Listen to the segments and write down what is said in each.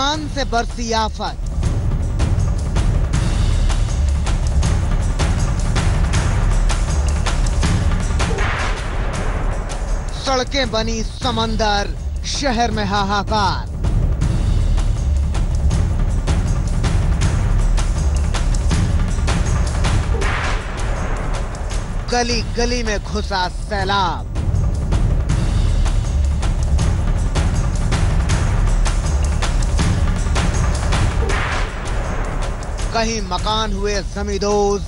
आसमान से बरसी आफत। सड़कें बनी समंदर, शहर में हाहाकार। गली गली में घुसा सैलाब। कहीं मकान हुए जमींदोज,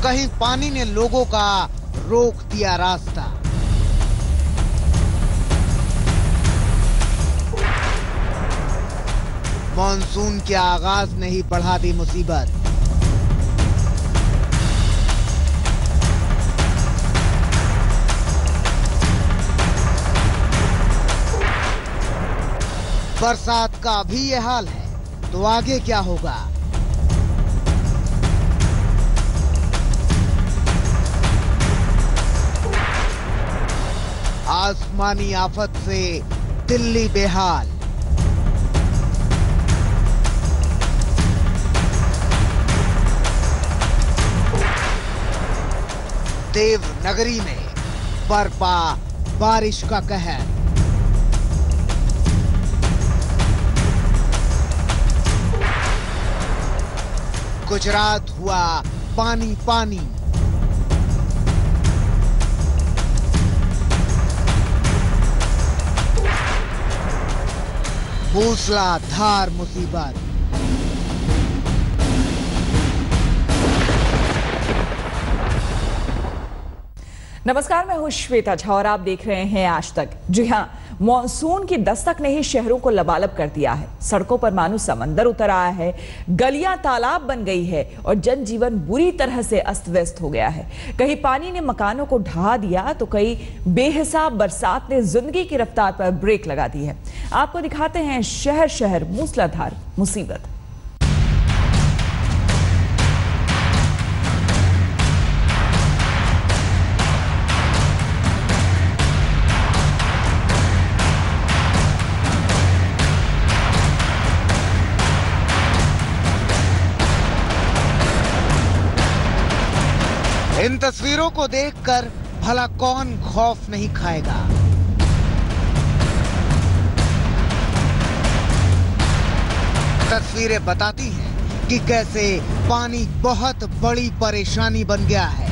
कहीं पानी ने लोगों का रोक दिया रास्ता। मॉनसून के आगाज ने ही बढ़ा दी मुसीबत। बरसात का अभी ये हाल है तो आगे क्या होगा? आसमानी आफत से दिल्ली बेहाल। देवनगरी में बरपा बारिश का कहर। गुजरात हुआ पानी पानी। मूसलाधार मुसीबत। नमस्कार, मैं हूं श्वेता झा और आप देख रहे हैं आज तक। जी हां, मॉनसून की दस्तक ने ही शहरों को लबालब कर दिया है। सड़कों पर मानो समंदर उतर आया है, गलियां तालाब बन गई है और जनजीवन बुरी तरह से अस्त व्यस्त हो गया है। कहीं पानी ने मकानों को ढहा दिया तो कहीं बेहिसाब बरसात ने जिंदगी की रफ्तार पर ब्रेक लगा दी है। आपको दिखाते हैं शहर शहर मूसलाधार मुसीबत। इन तस्वीरों को देखकर भला कौन खौफ नहीं खाएगा। तस्वीरें बताती हैं कि कैसे पानी बहुत बड़ी परेशानी बन गया है।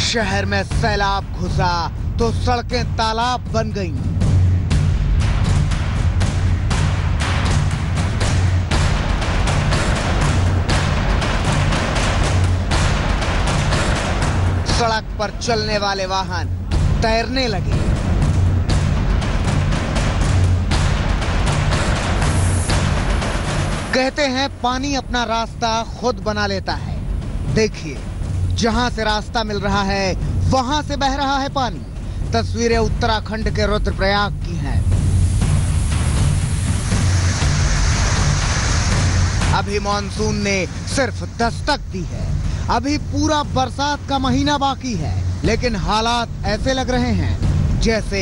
शहर में सैलाब घुसा तो सड़कें तालाब बन गईं। सड़क पर चलने वाले वाहन तैरने लगे। कहते हैं पानी अपना रास्ता खुद बना लेता है। देखिए, जहां से रास्ता मिल रहा है वहां से बह रहा है पानी। तस्वीरें उत्तराखंड के रुद्रप्रयाग की हैं। अभी मॉनसून ने सिर्फ दस्तक दी है। अभी पूरा बरसात का महीना बाकी है, लेकिन हालात ऐसे लग रहे हैं जैसे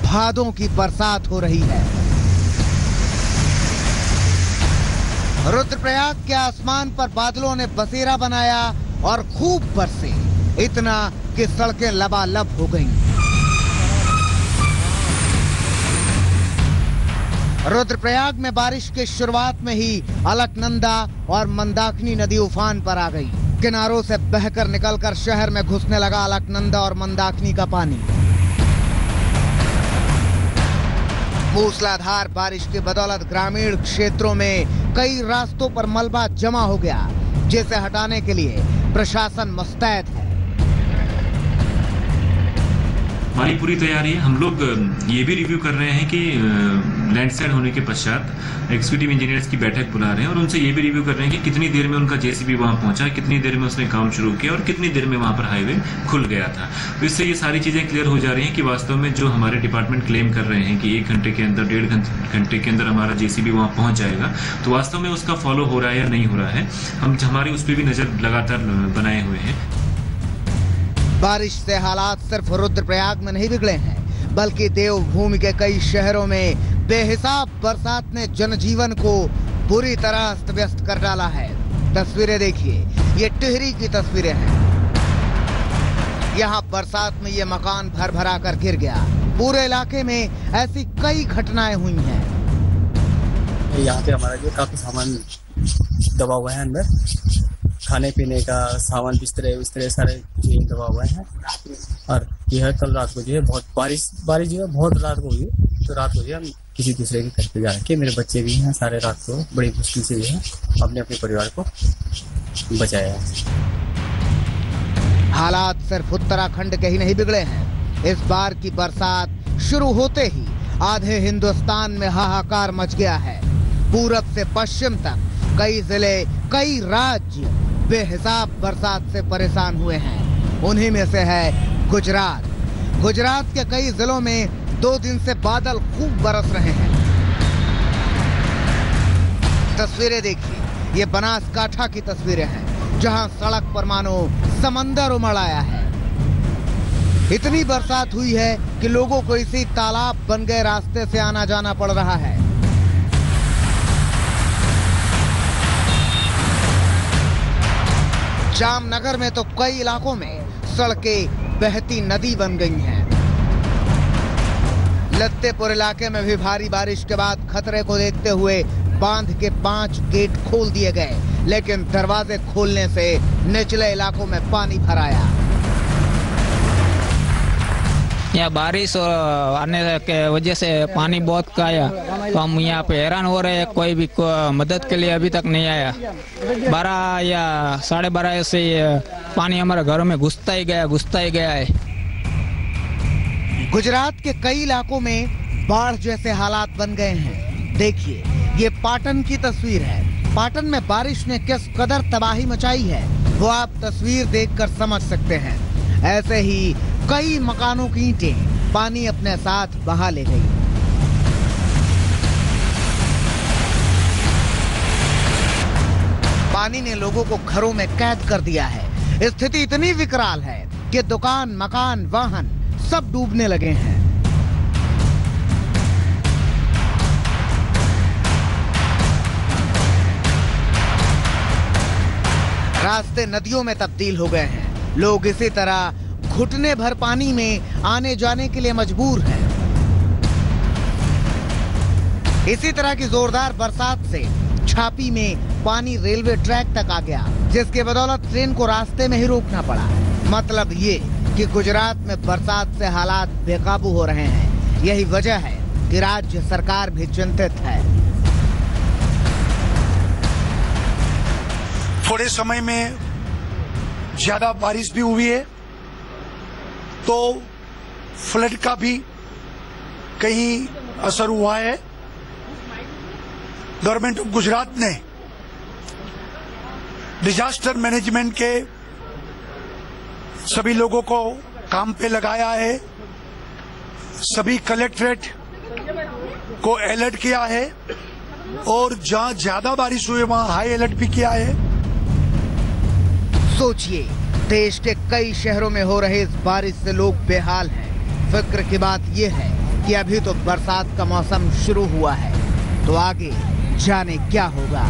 भादों की बरसात हो रही है। रुद्रप्रयाग के आसमान पर बादलों ने बसेरा बनाया और खूब बरसे, इतना कि सड़कें लबालब हो गईं। रुद्रप्रयाग में बारिश के शुरुआत में ही अलकनंदा और मंदाकिनी नदी उफान पर आ गई। किनारों से बहकर निकलकर शहर में घुसने लगा अलकनंदा और मंदाकिनी का पानी। मूसलाधार बारिश की बदौलत ग्रामीण क्षेत्रों में कई रास्तों पर मलबा जमा हो गया, जिसे हटाने के लिए प्रशासन मुस्तैद है। हमारी पूरी तैयारी है। हम लोग ये भी रिव्यू कर रहे हैं कि लैंडस्लाइड होने के पश्चात एग्जीक्यूटिव इंजीनियर्स की बैठक बुला रहे हैं और उनसे ये भी रिव्यू कर रहे हैं कि कितनी देर में उनका जेसीबी वहां पहुंचा, कितनी देर में उसने काम शुरू किया और कितनी देर में वहां पर हाईवे खुल गया था। तो इससे ये सारी चीजें क्लियर हो जा रही हैं कि वास्तव में जो हमारे डिपार्टमेंट क्लेम कर रहे हैं कि 1 घंटे के अंदर, 1.5 घंटे के अंदर हमारा जेसीबी वहां पहुंच जाएगा, तो वास्तव में उसका फॉलो हो रहा है या नहीं हो रहा है। हम हमारी उस पर भी नजर लगातार बनाए हुए हैं। बारिश से हालात सिर्फ रुद्रप्रयाग में नहीं बिगड़े हैं, बल्कि देवभूमि के कई शहरों में बेहिसाब बरसात ने जनजीवन को बुरी तरह अस्त व्यस्त कर डाला है। तस्वीरें देखिए, ये टिहरी की तस्वीरें हैं। यहाँ बरसात में ये मकान भर भरा कर गिर गया। पूरे इलाके में ऐसी कई घटनाएं हुई हैं। यहाँ पे हमारा जो काफी सामान दबा हुआ है, अंदर खाने पीने का सामान, बिस्तरे सारे दबा हुए हैं। और यह कल रात को जो है बहुत बारिश जो है बहुत रात को हुई, तो रात को जो हम किसी दूसरे के घर पे जा रखे, मेरे बच्चे भी हैं, सारे रात को बड़ी मुश्किल से जो है अपने परिवार को बचाया है। हालात सिर्फ उत्तराखंड के ही नहीं बिगड़े हैं। इस बार की बरसात शुरू होते ही आधे हिंदुस्तान में हाहाकार मच गया है। पूरब से पश्चिम तक कई जिले, कई राज्य बेहिसाब बरसात से परेशान हुए हैं। उन्हीं में से है गुजरात। गुजरात के कई जिलों में 2 दिन से बादल खूब बरस रहे हैं। तस्वीरें देखिए, ये बनासकांठा की तस्वीरें हैं, जहां सड़क पर मानो समंदर उमड़ आया है। इतनी बरसात हुई है कि लोगों को इसी तालाब बन गए रास्ते से आना जाना पड़ रहा है। जामनगर में तो कई इलाकों में सड़कें बहती नदी बन गई हैं। लत्तेपुर इलाके में भी भारी बारिश के बाद खतरे को देखते हुए बांध के 5 गेट खोल दिए गए, लेकिन दरवाजे खोलने से निचले इलाकों में पानी भर आया। यहाँ बारिश और आने के वजह से पानी बहुत का आया, तो हम यहाँ पे हैरान हो रहे हैं। कोई भी मदद के लिए अभी तक नहीं आया। 12 या 12:30 से पानी हमारे घरों में घुसता ही गया है। गुजरात के कई इलाकों में बाढ़ जैसे हालात बन गए हैं। देखिए, ये पाटन की तस्वीर है। पाटन में बारिश ने किस कदर तबाही मचाई है, वो आप तस्वीर देखकर समझ सकते हैं। ऐसे ही कई मकानों की ईंटें पानी अपने साथ बहा ले गई। पानी ने लोगों को घरों में कैद कर दिया है। स्थिति इतनी विकराल है कि दुकान, मकान, वाहन सब डूबने लगे हैं। रास्ते नदियों में तब्दील हो गए हैं। लोग इसी तरह घुटने भर पानी में आने जाने के लिए मजबूर हैं। इसी तरह की जोरदार बरसात से छापी में पानी रेलवे ट्रैक तक आ गया, जिसके बदौलत ट्रेन को रास्ते में ही रोकना पड़ा। मतलब ये कि गुजरात में बरसात से हालात बेकाबू हो रहे हैं। यही वजह है कि राज्य सरकार भी चिंतित है। थोड़े समय में ज्यादा बारिश भी हुई है, तो फ्लड का भी कहीं असर हुआ है। गवर्नमेंट ऑफ गुजरात ने डिजास्टर मैनेजमेंट के सभी लोगों को काम पे लगाया है। सभी कलेक्ट्रेट को अलर्ट किया है और जहां ज्यादा बारिश हुई वहां हाई अलर्ट भी किया है। सोचिए, देश के कई शहरों में हो रहे इस बारिश से लोग बेहाल हैं। फिक्र की बात यह है कि अभी तो बरसात का मौसम शुरू हुआ है, तो आगे जाने क्या होगा।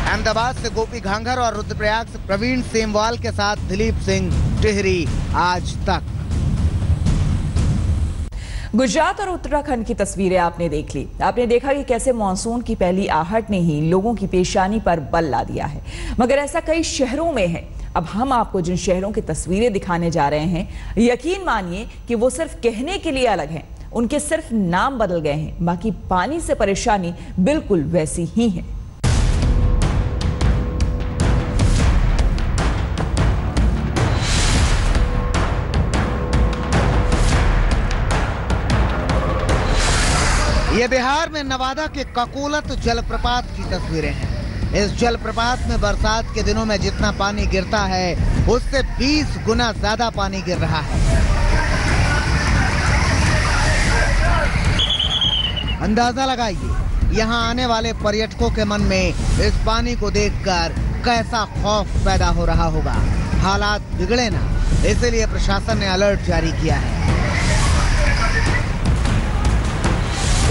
अहमदाबाद से गोपी घांघर और रुद्रप्रयाग से प्रवीण सेमवाल के साथ दिलीप सिंह, टिहरी आज तक। गुजरात और उत्तराखंड की तस्वीरें आपने देख ली। आपने देखा कि कैसे मानसून की पहली आहट ने ही लोगों की पेशानी पर बल ला दिया है, मगर ऐसा कई शहरों में है। अब हम आपको जिन शहरों की तस्वीरें दिखाने जा रहे हैं, यकीन मानिए कि वो सिर्फ कहने के लिए अलग हैं। उनके सिर्फ नाम बदल गए हैं, बाकी पानी से परेशानी बिल्कुल वैसी ही है। ये बिहार में नवादा के ककोलत जलप्रपात की तस्वीरें हैं। इस जलप्रपात में बरसात के दिनों में जितना पानी गिरता है उससे 20 गुना ज्यादा पानी गिर रहा है। अंदाजा लगाइए यहाँ आने वाले पर्यटकों के मन में इस पानी को देखकर कैसा खौफ पैदा हो रहा होगा। हालात बिगड़े ना, इसलिए प्रशासन ने अलर्ट जारी किया है।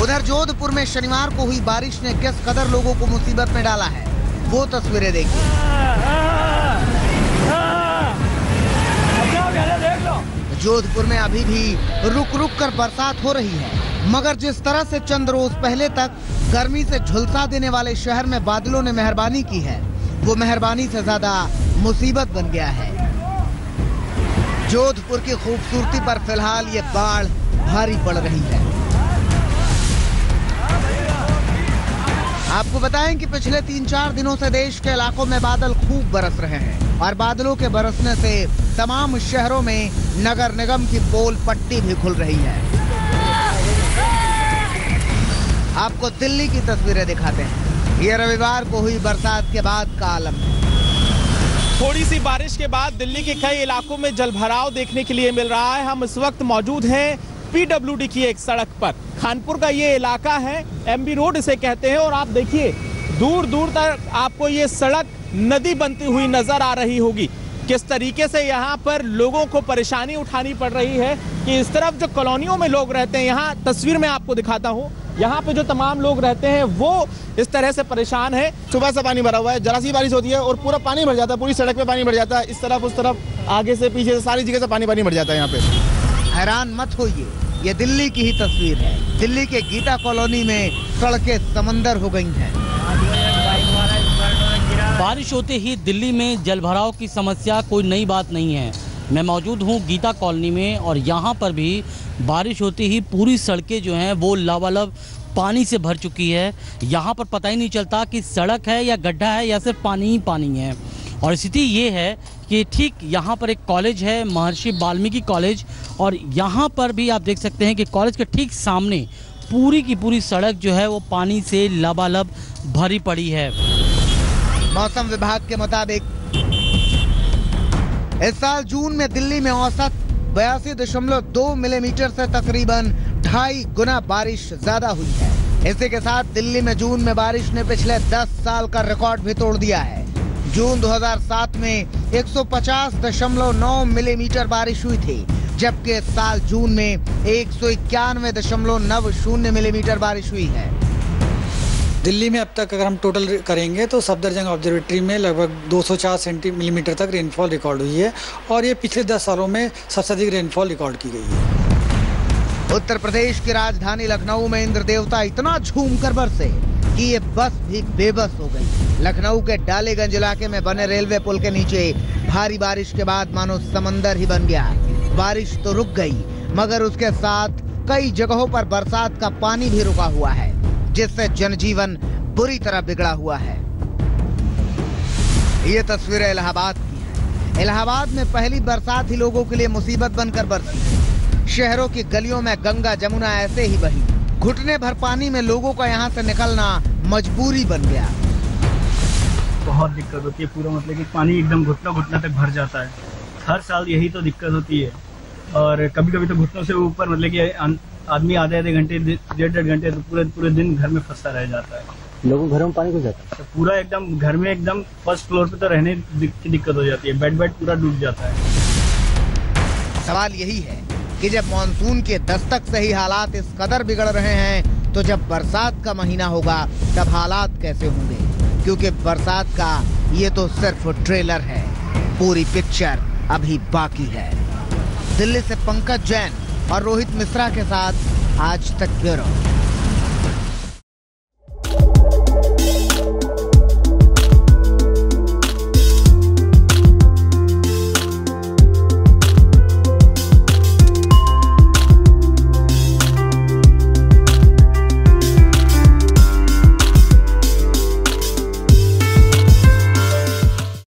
उधर जोधपुर में शनिवार को हुई बारिश ने किस कदर लोगों को मुसीबत में डाला है, वो तस्वीरें देखिए। जोधपुर में अभी भी रुक रुक कर बरसात हो रही है, मगर जिस तरह से चंद रोज पहले तक गर्मी से झुलसा देने वाले शहर में बादलों ने मेहरबानी की है, वो मेहरबानी से ज्यादा मुसीबत बन गया है। जोधपुर की खूबसूरती पर फिलहाल ये बाढ़ भारी पड़ रही है। आपको बताएं कि पिछले 3-4 दिनों से देश के इलाकों में बादल खूब बरस रहे हैं और बादलों के बरसने से तमाम शहरों में नगर निगम की पोल पट्टी भी खुल रही है। आपको दिल्ली की तस्वीरें दिखाते हैं। ये रविवार को हुई बरसात के बाद का आलम है। थोड़ी सी बारिश के बाद दिल्ली के कई इलाकों में जलभराव देखने के लिए मिल रहा है। हम इस वक्त मौजूद हैं पीडब्ल्यूडी की एक सड़क पर। खानपुर का ये इलाका है, एमबी रोड इसे कहते हैं, और आप देखिए दूर दूर तक आपको ये सड़क नदी बनती हुई नजर आ रही होगी। किस तरीके से यहाँ पर लोगों को परेशानी उठानी पड़ रही है कि इस तरफ जो कॉलोनियों में लोग रहते हैं, यहाँ तस्वीर में आपको दिखाता हूँ, यहाँ पे जो तमाम लोग रहते हैं वो इस तरह से परेशान है। सुबह से पानी भरा हुआ है, जरा सी बारिश होती है और पूरा पानी भर जाता है, पूरी सड़क पे पानी भर जाता है, इस तरफ उस तरफ, आगे से पीछे से सारी जगह से पानी भर जाता है यहाँ पे। हैरान मत होइए, ये दिल्ली की ही तस्वीर है। दिल्ली के गीता कॉलोनी में सड़कें समंदर हो गई हैं। बारिश होते ही दिल्ली में जलभराव की समस्या कोई नई बात नहीं है। मैं मौजूद हूँ गीता कॉलोनी में और यहाँ पर भी बारिश होते ही पूरी सड़कें जो हैं वो लबालब पानी से भर चुकी है। यहाँ पर पता ही नहीं चलता कि सड़क है या गड्ढा है या सिर्फ पानी ही पानी है। और स्थिति ये है कि ठीक यहाँ पर एक कॉलेज है, महर्षि वाल्मीकि कॉलेज, और यहाँ पर भी आप देख सकते हैं कि कॉलेज के ठीक सामने पूरी की पूरी सड़क जो है वो पानी से लबालब भरी पड़ी है। मौसम विभाग के मुताबिक इस साल जून में दिल्ली में औसत 82.2 मिलीमीटर से तकरीबन 2.5 गुना बारिश ज्यादा हुई है। इसी के साथ दिल्ली में जून में बारिश ने पिछले 10 साल का रिकॉर्ड भी तोड़ दिया है। जून 2007 में 150.9 मिलीमीटर बारिश हुई थी, जबकि इस साल जून में 191.90 मिलीमीटर बारिश हुई है। दिल्ली में अब तक अगर हम टोटल करेंगे तो सफदरजंग ऑब्जर्वेटरी में लगभग 204 मिलीमीटर तक रेनफॉल रिकॉर्ड हुई है और ये पिछले 10 सालों में सबसे अधिक रेनफॉल रिकॉर्ड की गई है। उत्तर प्रदेश की राजधानी लखनऊ में इंद्र देवता इतना झूम कर बरसे कि ये बस भी बेबस हो गई। लखनऊ के डालीगंज इलाके में बने रेलवे पुल के नीचे भारी बारिश के बाद मानो समंदर ही बन गया। बारिश तो रुक गई, मगर उसके साथ कई जगहों पर बरसात का पानी भी रुका हुआ है, जिससे जनजीवन बुरी तरह बिगड़ा हुआ है। ये तस्वीरें इलाहाबाद की हैं। इलाहाबाद में पहली बरसात ही लोगों के लिए मुसीबत बनकर बरसी। शहरों की गलियों में गंगा जमुना ऐसे ही बही। घुटने भर पानी में लोगों का यहाँ से निकलना मजबूरी बन गया। बहुत दिक्कत होती है, पूरा मतलब कि पानी एकदम घुटना तक भर जाता है। हर साल यही तो दिक्कत होती है, और कभी कभी तो घुटनों से ऊपर मतलब कि आदमी आधे घंटे 1.5 घंटे तो पूरे दिन घर में फंसा रह जाता है। लोगों घरों में पानी घुस जाता है, तो पूरा एकदम घर में एकदम फर्स्ट फ्लोर पे तो रहने की दिक्कत हो जाती है। बेड पूरा डूब जाता है। सवाल यही है कि जब मानसून के दस्तक से ही हालात इस कदर बिगड़ रहे हैं, तो जब बरसात का महीना होगा तब हालात कैसे होंगे? क्योंकि बरसात का ये तो सिर्फ ट्रेलर है, पूरी पिक्चर अभी बाकी है। दिल्ली से पंकज जैन और रोहित मिश्रा के साथ आज तक ब्यूरो।